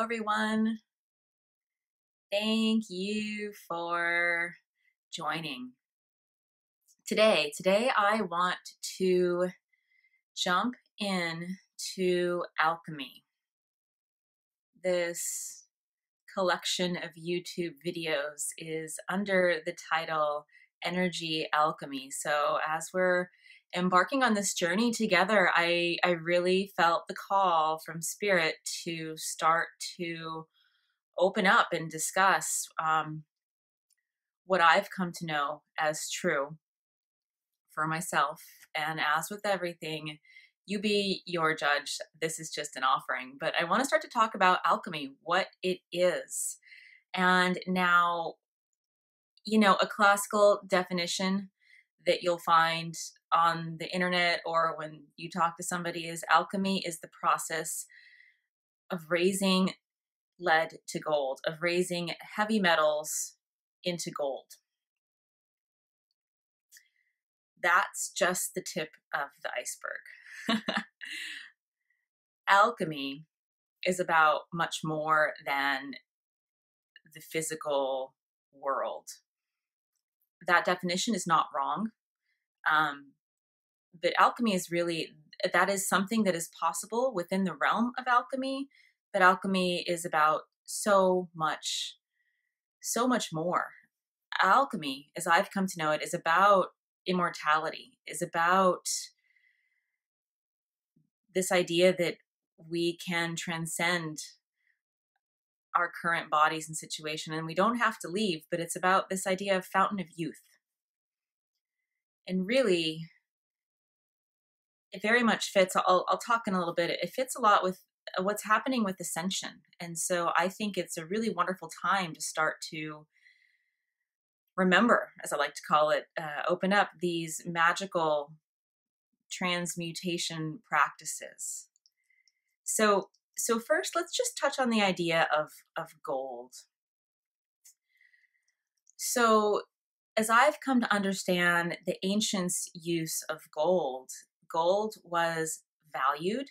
everyone. Thank you for joining. Today I want to jump in to Alchemy, this collection of YouTube videos is under the title Energy Alchemy. So as we're embarking on this journey together, I really felt the call from Spirit to start to open up and discuss what I've come to know as true for myself. And as with everything, you be your judge. This is just an offering. But I want to start to talk about alchemy, what it is. And now, a classical definition that you'll find on the internet or when you talk to somebody is alchemy is the process of raising lead to gold, of raising heavy metals into gold. That's just the tip of the iceberg. Alchemy is about much more than the physical world. That definition is not wrong. But alchemy is that is something that is possible within the realm of alchemy. But alchemy is about so much more. Alchemy, as I've come to know it, is about immortality, is about this idea that we can transcend our current bodies and situation, and we don't have to leave, but it's about this idea of fountain of youth. And really, it very much fits, I'll talk in a little bit, it fits a lot with what's happening with ascension. And so I think it's a really wonderful time to start to remember, as I like to call it, open up these magical transmutation practices. So first, let's just touch on the idea of gold. So as I've come to understand the ancients' use of gold was valued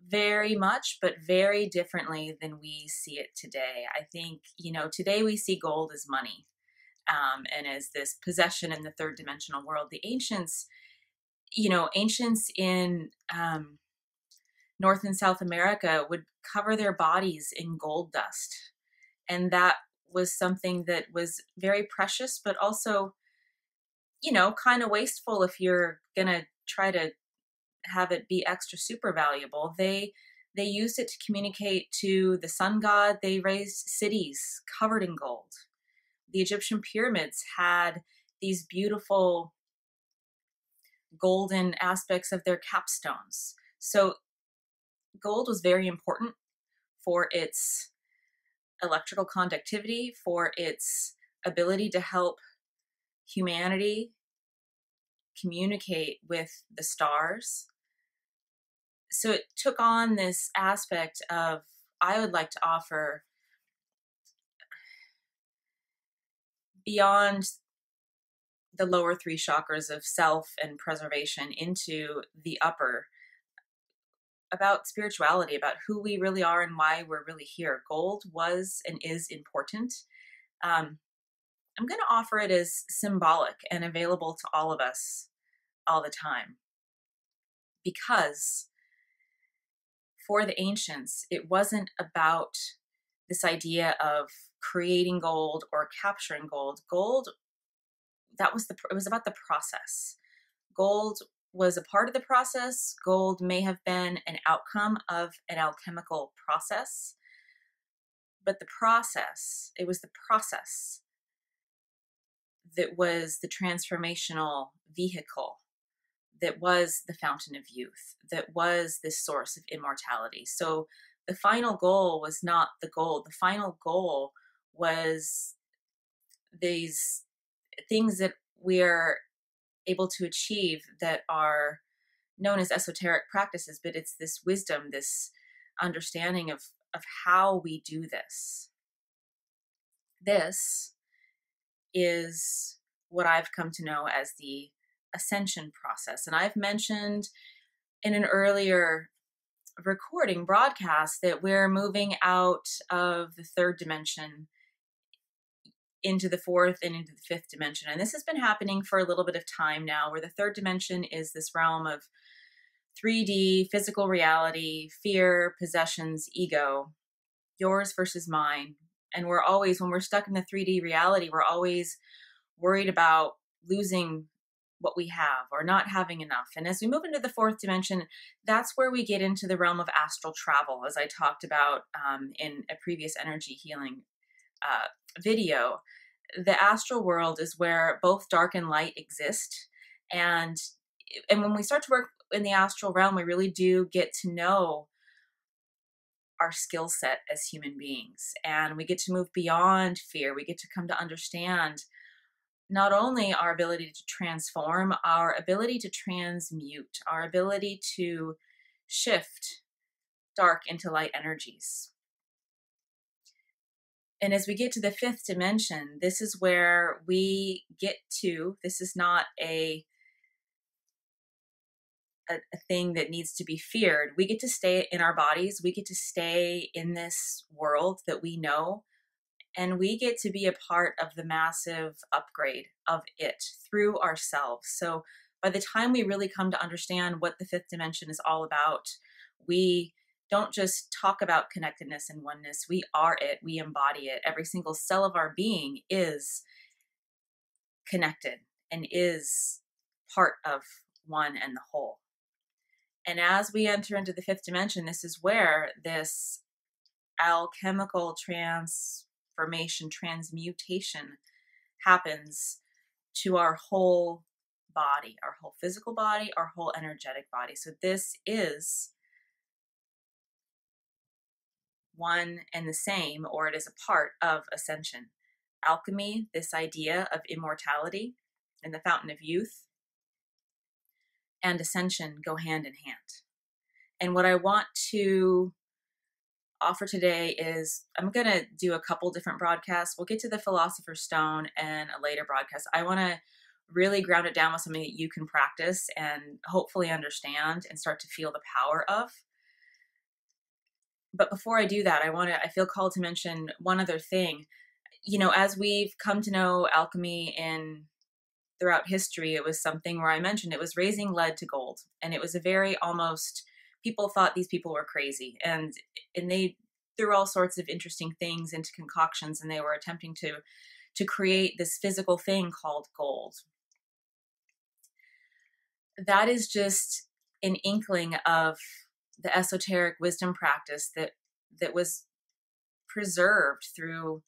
very much, but very differently than we see it today. I think, today we see gold as money and as this possession in the third dimensional world. The ancients, in North and South America would cover their bodies in gold dust. And that was something that was very precious, but also, kind of wasteful if you're going to try to have it be extra super valuable. They used it to communicate to the sun god. They raised cities covered in gold. The Egyptian pyramids had these beautiful golden aspects of their capstones. So gold was very important for its electrical conductivity, for its ability to help humanity communicate with the stars. So it took on this aspect of, I would like to offer, beyond the lower three chakras of self and preservation into the upper, about spirituality, about who we really are and why we're really here. Gold was and is important. I'm going to offer it as symbolic and available to all of us all the time. Because for the ancients, it wasn't about this idea of creating gold or capturing gold. Gold, it was about the process. Gold was a part of the process. Gold may have been an outcome of an alchemical process. But it was the process that was the transformational vehicle, that was the fountain of youth, that was this source of immortality. So the final goal was not the gold. The final goal was these things that we are able to achieve that are known as esoteric practices, but it's this wisdom, this understanding of how we do this. This is what I've come to know as the ascension process. And I've mentioned in an earlier recording broadcast that we're moving out of the third dimension into the fourth and into the fifth dimension. And this has been happening for a little bit of time now, where the third dimension is this realm of 3D, physical reality, fear, possessions, ego, yours versus mine. And we're always, when we're stuck in the 3D reality, we're always worried about losing what we have or not having enough. And as we move into the fourth dimension, that's where we get into the realm of astral travel, as I talked about in a previous energy healing video. The astral world is where both dark and light exist. And when we start to work in the astral realm, we really do get to know our skill set as human beings. And we get to move beyond fear. We get to come to understand not only our ability to transform, our ability to transmute, our ability to shift dark into light energies. And as we get to the fifth dimension, this is where we get to, this is not a thing that needs to be feared. We get to stay in our bodies. We get to stay in this world that we know. And we get to be a part of the massive upgrade of it through ourselves. So by the time we really come to understand what the fifth dimension is all about, we don't just talk about connectedness and oneness. We are it. We embody it. Every single cell of our being is connected and is part of one and the whole. And as we enter into the fifth dimension, this is where this alchemical transformation, transmutation happens to our whole body, our whole physical body, our whole energetic body. So this is one and the same, or it is a part of ascension. Alchemy, this idea of immortality and the fountain of youth, and ascension go hand in hand. And what I want to offer today is, I'm going to do a couple different broadcasts. We'll get to the Philosopher's Stone and a later broadcast. I want to really ground it down with something that you can practice and hopefully understand and start to feel the power of. But before I do that, I feel called to mention one other thing. You know, as we've come to know alchemy throughout history, it was something where I mentioned it was raising lead to gold. And it was a very almost, people thought these people were crazy. And they threw all sorts of interesting things into concoctions, and they were attempting to create this physical thing called gold. That is just an inkling of the esoteric wisdom practice that was preserved through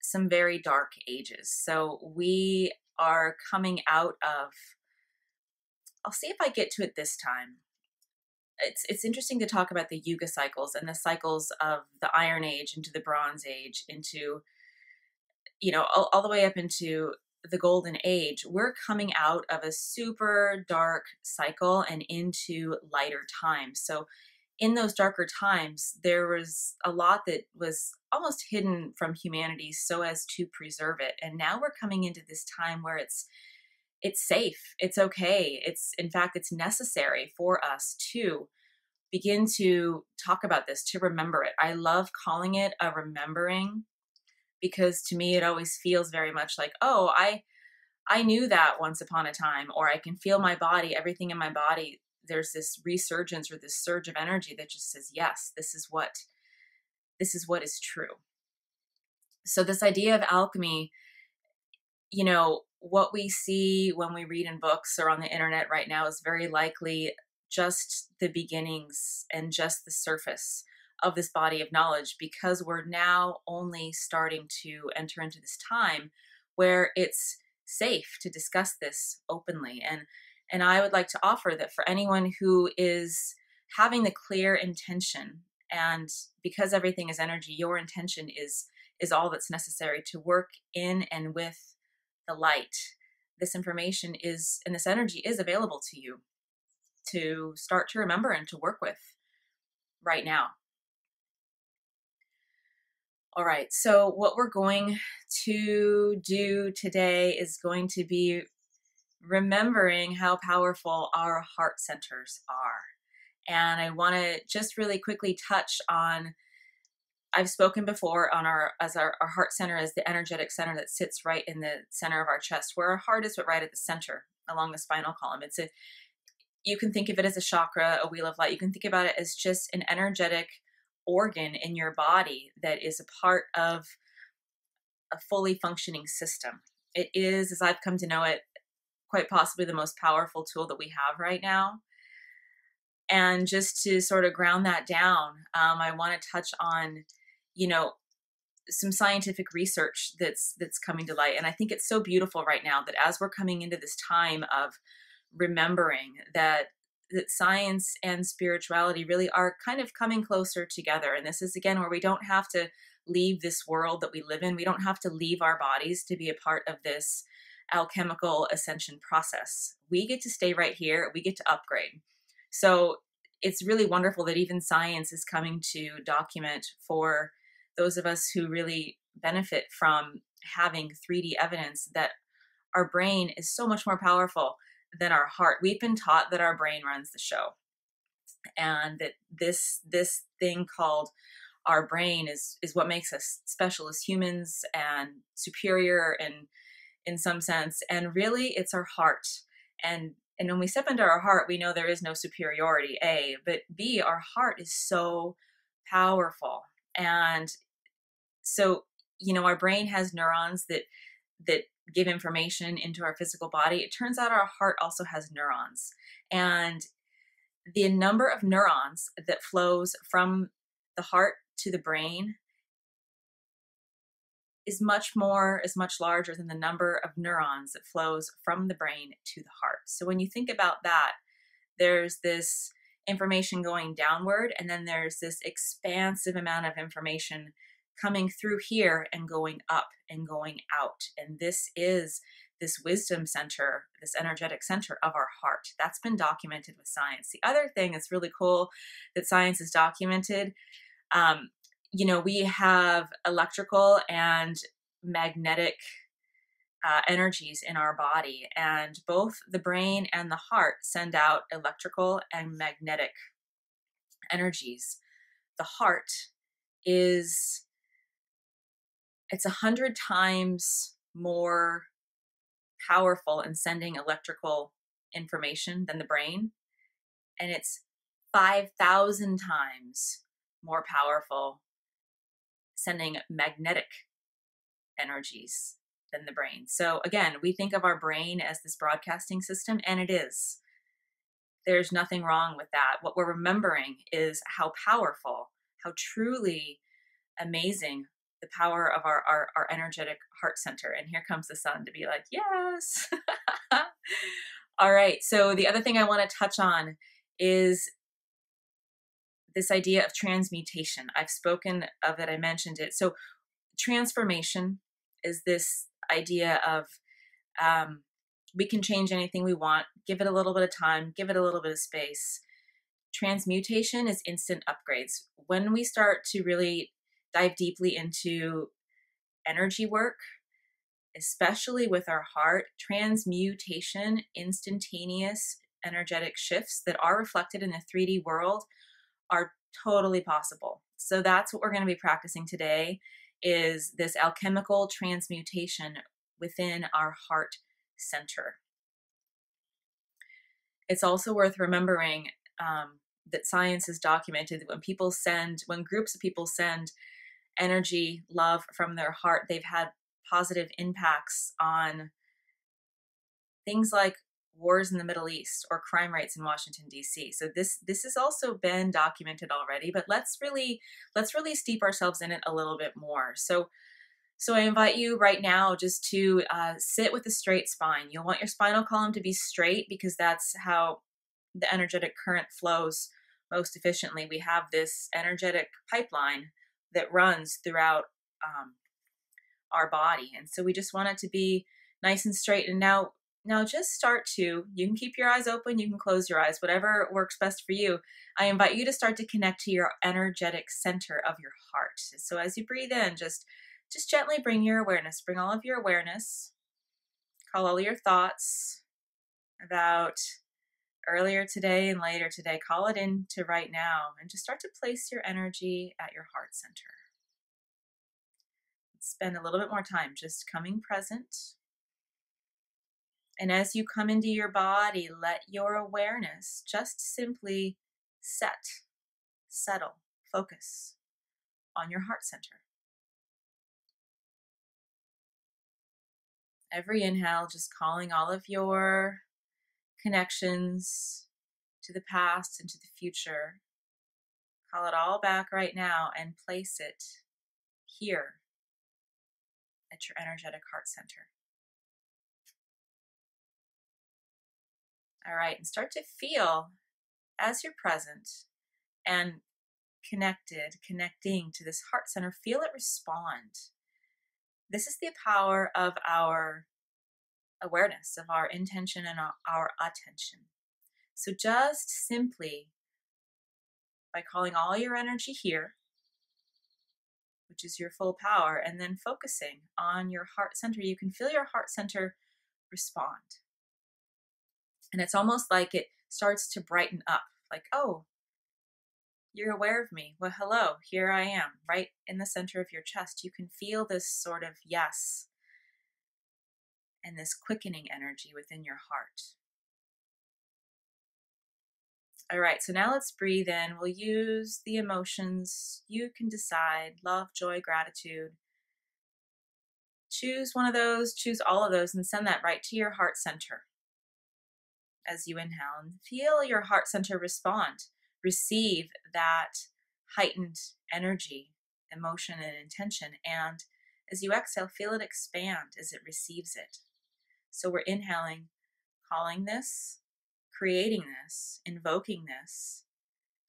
some very dark ages. So we are coming out of, I'll see if I get to it this time. It's interesting to talk about the Yuga cycles and the cycles of the Iron Age into the Bronze Age, into, you know, all the way up into the Golden Age. We're coming out of a super dark cycle and into lighter times. So in those darker times, there was a lot that was almost hidden from humanity so as to preserve it. And now we're coming into this time where it's safe, it's okay. In fact, it's necessary for us to begin to talk about this, to remember it. I love calling it a remembering, because to me, it always feels very much like, oh, I knew that once upon a time, or I can feel my body, everything in my body. There's this resurgence or this surge of energy that just says, yes, this is what is true. So this idea of alchemy, you know, what we see when we read in books or on the internet right now is very likely just the beginnings and just the surface of this body of knowledge, because we're now only starting to enter into this time where it's safe to discuss this openly. And I would like to offer that for anyone who is having the clear intention, and because everything is energy, your intention is all that's necessary to work in and with the light. This information is, and this energy is available to you to start to remember and to work with right now. All right, so what we're going to do today is going to be remembering how powerful our heart centers are. And I want to just really quickly touch on, I've spoken before on our heart center as the energetic center that sits right in the center of our chest, where our heart is, but right at the center along the spinal column. You can think of it as a chakra, a wheel of light. You can think about it as just an energetic organ in your body that is a part of a fully functioning system. It is, as I've come to know it, quite possibly the most powerful tool that we have right now. And just to sort of ground that down, I want to touch on, some scientific research that's coming to light. And I think it's so beautiful right now that as we're coming into this time of remembering that science and spirituality really are kind of coming closer together. And this is, again, where we don't have to leave this world that we live in. We don't have to leave our bodies to be a part of this alchemical ascension process. We get to stay right here. We get to upgrade. So it's really wonderful that even science is coming to document for those of us who really benefit from having 3D evidence that our brain is so much more powerful than our heart. We've been taught that our brain runs the show, and that this thing called our brain is what makes us special as humans and superior in some sense. And really, it's our heart. And when we step into our heart, we know there is no superiority, A, but B, our heart is so powerful. And so, our brain has neurons that give information into our physical body. It turns out our heart also has neurons. And the number of neurons that flows from the heart to the brain is much larger than the number of neurons that flows from the brain to the heart. So when you think about that, there's this information going downward, and then there's this expansive amount of information coming through here and going up and going out. And this is this wisdom center, this energetic center of our heart. That's been documented with science. The other thing that's really cool that science has documented, we have electrical and magnetic energies in our body, and both the brain and the heart send out electrical and magnetic energies. The heart it's 100 times more powerful in sending electrical information than the brain, and it's 5,000 times more powerful sending magnetic energies than the brain. So again, we think of our brain as this broadcasting system, and it is. There's nothing wrong with that. What we're remembering is how powerful, how truly amazing the power of our energetic heart center. And here comes the sun to be like, yes. All right. So the other thing I want to touch on is this idea of transmutation. I've spoken of it. I mentioned it. So transformation is this idea of we can change anything we want, give it a little bit of time, give it a little bit of space. Transmutation is instant upgrades. When we start to really dive deeply into energy work, especially with our heart, transmutation, instantaneous energetic shifts that are reflected in the 3D world are totally possible. So that's what we're going to be practicing today, is this alchemical transmutation within our heart center. It's also worth remembering that science has documented that when groups of people send energy, love from their heart, they've had positive impacts on things like wars in the Middle East or crime rates in Washington, D.C. So this has also been documented already, but let's really steep ourselves in it a little bit more. So I invite you right now just to sit with a straight spine. You'll want your spinal column to be straight because that's how the energetic current flows most efficiently. We have this energetic pipeline that runs throughout our body. And so we just want it to be nice and straight. And now just you can keep your eyes open, you can close your eyes, whatever works best for you. I invite you to start to connect to your energetic center of your heart. So as you breathe in, just gently bring all of your awareness, call all your thoughts about earlier today and later today, call it into right now and just start to place your energy at your heart center. Spend a little bit more time just coming present. And as you come into your body, let your awareness just simply settle, focus on your heart center. Every inhale, just calling all of your connections to the past and to the future. Call it all back right now and place it here at your energetic heart center. All right, and start to feel as you're present and connecting to this heart center, feel it respond. This is the power of our awareness, of our intention and our attention. So just simply by calling all your energy here, which is your full power, and then focusing on your heart center, you can feel your heart center respond. And it's almost like it starts to brighten up, like, oh, you're aware of me. Well, hello, here I am, right in the center of your chest. You can feel this sort of yes and this quickening energy within your heart. All right, so now let's breathe in. We'll use the emotions. You can decide: love, joy, gratitude. Choose one of those, choose all of those, and send that right to your heart center as you inhale. And feel your heart center respond. Receive that heightened energy, emotion, and intention. And as you exhale, feel it expand as it receives it. So we're inhaling, calling this, creating this, invoking this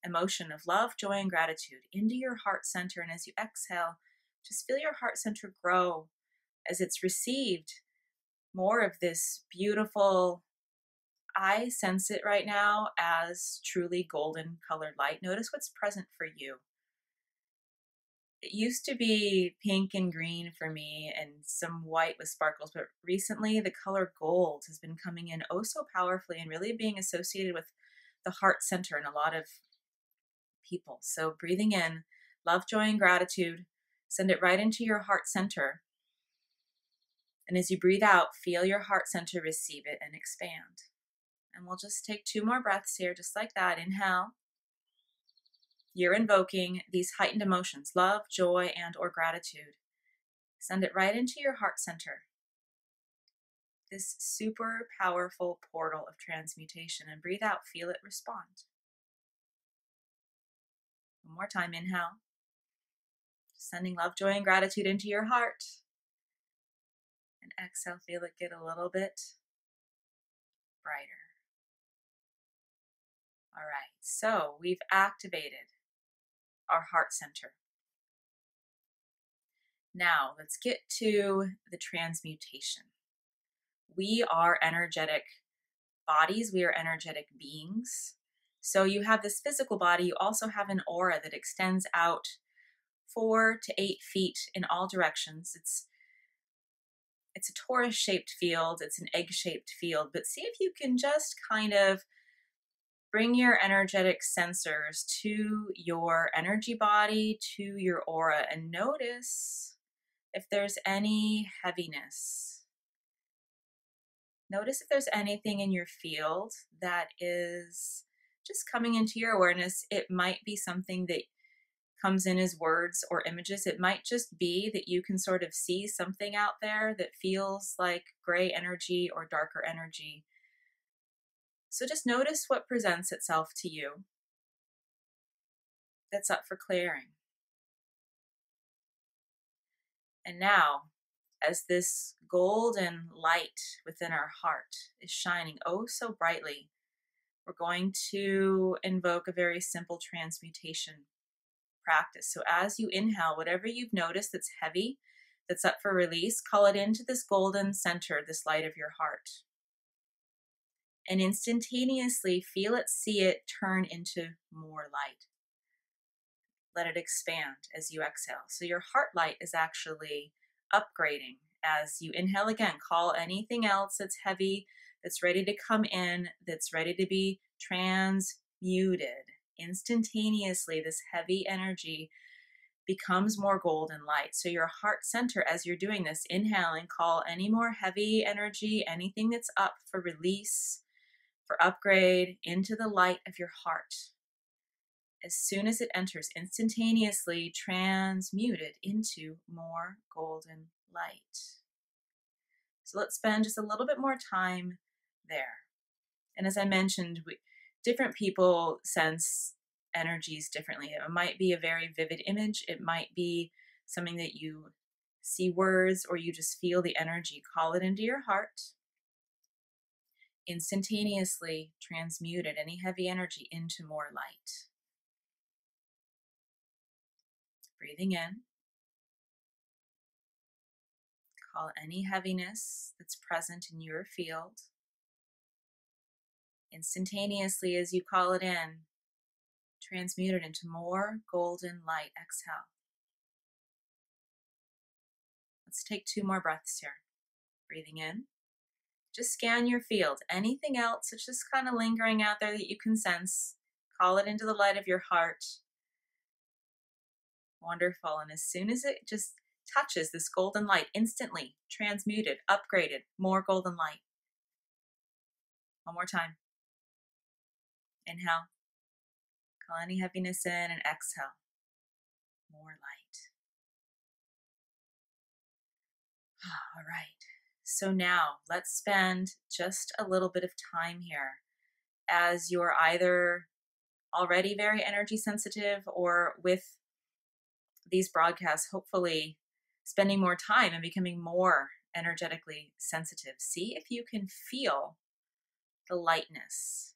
emotion of love, joy, and gratitude into your heart center. And as you exhale, just feel your heart center grow as it's received more of this beautiful, I sense it right now as truly golden colored light. Notice what's present for you. It used to be pink and green for me and some white with sparkles, but recently the color gold has been coming in oh so powerfully and really being associated with the heart center in a lot of people. So breathing in love, joy, and gratitude, send it right into your heart center. And as you breathe out, feel your heart center receive it and expand. And we'll just take 2 more breaths here, just like that. Inhale. You're invoking these heightened emotions, love, joy, and or gratitude. Send it right into your heart center. This super powerful portal of transmutation. And breathe out, feel it respond. One more time, inhale. Sending love, joy, and gratitude into your heart. And exhale, feel it get a little bit brighter. All right, so we've activated our heart center. Now let's get to the transmutation. We are energetic bodies. We are energetic beings. So you have this physical body. You also have an aura that extends out 4 to 8 feet in all directions. It's a torus-shaped field. It's an egg-shaped field. But see if you can just kind of bring your energetic sensors to your energy body, to your aura, and notice if there's any heaviness. Notice if there's anything in your field that is just coming into your awareness. It might be something that comes in as words or images. It might just be that you can sort of see something out there that feels like gray energy or darker energy. So just notice what presents itself to you that's up for clearing. And now, as this golden light within our heart is shining oh so brightly, we're going to invoke a very simple transmutation practice. So as you inhale, whatever you've noticed that's heavy, that's up for release, call it into this golden center, this light of your heart. And instantaneously feel it, see it turn into more light. Let it expand as you exhale. So your heart light is actually upgrading as you inhale again. Call anything else that's heavy that's ready to come in, that's ready to be transmuted. Instantaneously, this heavy energy becomes more golden light. So your heart center, as you're doing this, inhaling, call any more heavy energy, anything that's up for release, for upgrade, into the light of your heart. As soon as it enters, instantaneously transmuted into more golden light. So let's spend just a little bit more time there. And as I mentioned, different people sense energies differently. It might be a very vivid image. It might be something that you see words, or you just feel the energy. Call it into your heart. Instantaneously transmuted any heavy energy into more light. Breathing in. Call any heaviness that's present in your field. Instantaneously, as you call it in, transmute it into more golden light. Exhale. Let's take 2 more breaths here. Breathing in. Just scan your field. Anything else that's just kind of lingering out there that you can sense, call it into the light of your heart. Wonderful. And as soon as it just touches this golden light, instantly transmuted, upgraded, more golden light. One more time. Inhale. Call any heaviness in and exhale. More light. All right. So now let's spend just a little bit of time here, as you're either already very energy sensitive, or with these broadcasts, hopefully spending more time and becoming more energetically sensitive. See if you can feel the lightness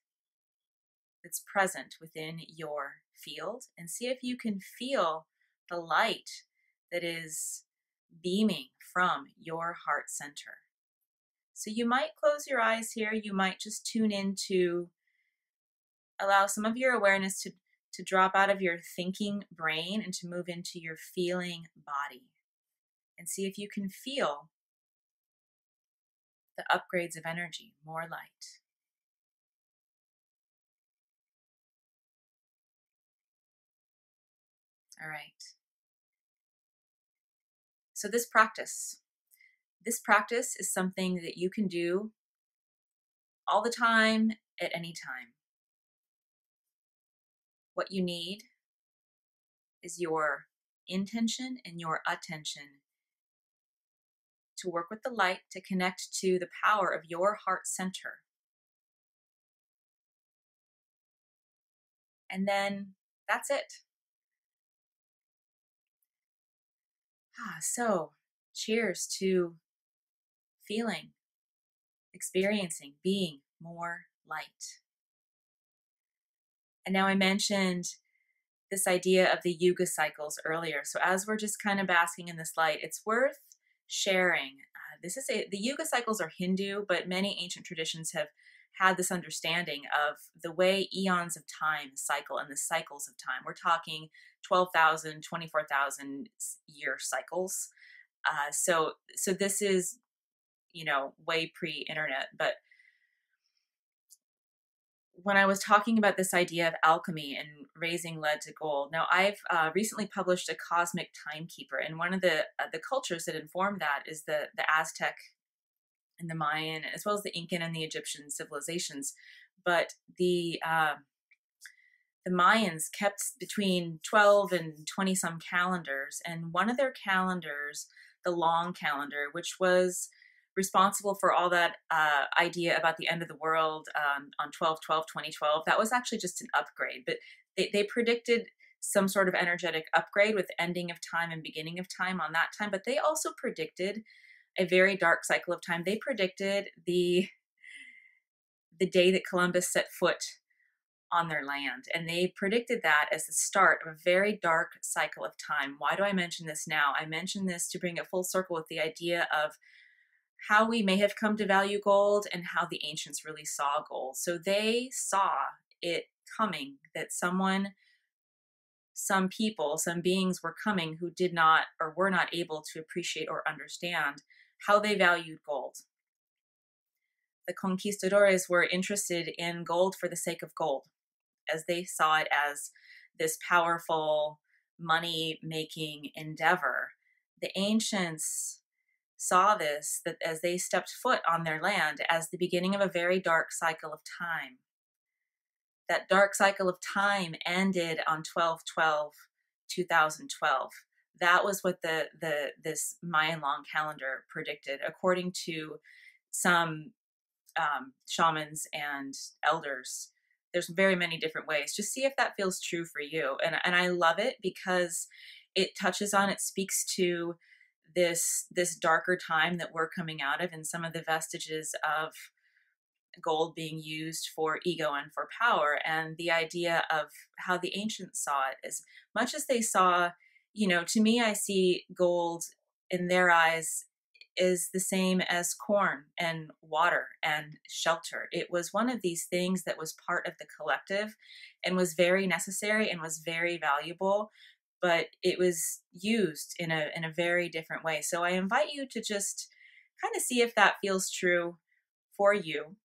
that's present within your field, and see if you can feel the light that is beaming from your heart center. So you might close your eyes here. You might just tune in to allow some of your awareness to drop out of your thinking brain and to move into your feeling body, and see if you can feel the upgrades of energy, more light. All right. So this practice is something that you can do all the time, at any time. What you need is your intention and your attention to work with the light, to connect to the power of your heart center. And then that's it. So cheers to feeling, experiencing, being more light. And now, I mentioned this idea of the yuga cycles earlier. So as we're just kind of basking in this light, it's worth sharing. The yuga cycles are Hindu, but many ancient traditions have had this understanding of the way eons of time cycle, and the cycles of time. We're talking 12,000, 24,000 year cycles. So this is, way pre-internet. But when I was talking about this idea of alchemy and raising lead to gold, now I've recently published a cosmic timekeeper, and one of the cultures that informed that is the Aztec and the Mayan, as well as the Incan and the Egyptian civilizations. But the Mayans kept between 12 and 20 some calendars, and one of their calendars, the long calendar, which was responsible for all that idea about the end of the world on 12/12/2012, that was actually just an upgrade. But they predicted some sort of energetic upgrade with ending of time and beginning of time on that time. But they also predicted a very dark cycle of time. They predicted the day that Columbus set foot on their land. And they predicted that as the start of a very dark cycle of time. Why do I mention this now? I mention this to bring it full circle with the idea of how we may have come to value gold and how the ancients really saw gold. So they saw it coming, that some people, some beings were coming who did not, or were not able to appreciate or understand how they valued gold. the conquistadores were interested in gold for the sake of gold, as they saw it as this powerful money-making endeavor. The ancients saw this, that as they stepped foot on their land, as the beginning of a very dark cycle of time. That dark cycle of time ended on 12/12/2012. That was what this Mayan long calendar predicted, according to some shamans and elders. There's very many different ways. Just see if that feels true for you. And I love it because it touches on, it speaks to this darker time that we're coming out of, and some of the vestiges of gold being used for ego and for power, and the idea of how the ancients saw it. As much as they saw, to me, I see gold in their eyes is the same as corn and water and shelter. It was one of these things that was part of the collective and was very necessary and was very valuable, but it was used in a very different way. So I invite you to just kind of see if that feels true for you.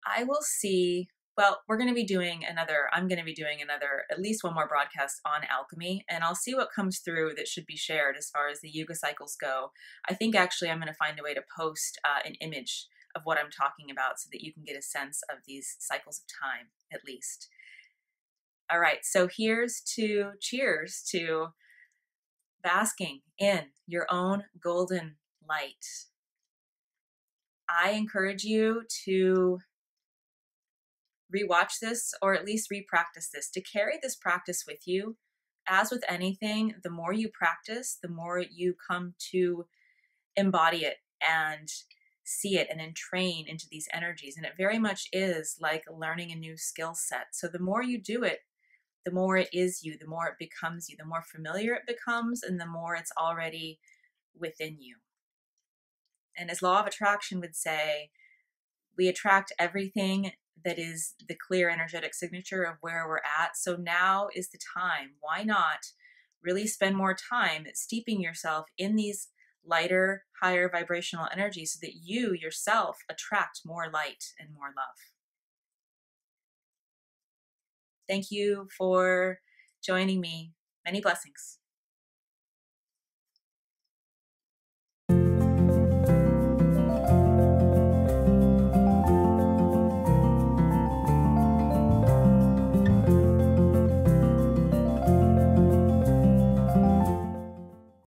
I will see. Well, I'm going to be doing another, at least one more broadcast on alchemy, and I'll see what comes through that should be shared as far as the yuga cycles go. I think actually I'm going to find a way to post an image of what I'm talking about so that you can get a sense of these cycles of time, at least. All right, so cheers to basking in your own golden light. I encourage you to rewatch this, or at least repractice this, to carry this practice with you. As with anything, the more you practice, the more you come to embody it and see it and entrain into these energies. And it very much is like learning a new skill set. So the more you do it, the more it is you, the more it becomes you, the more familiar it becomes, and the more it's already within you. And as law of attraction would say, we attract everything that is the clear energetic signature of where we're at. So now is the time. Why not really spend more time steeping yourself in these lighter, higher vibrational energies so that you yourself attract more light and more love? Thank you for joining me. Many blessings.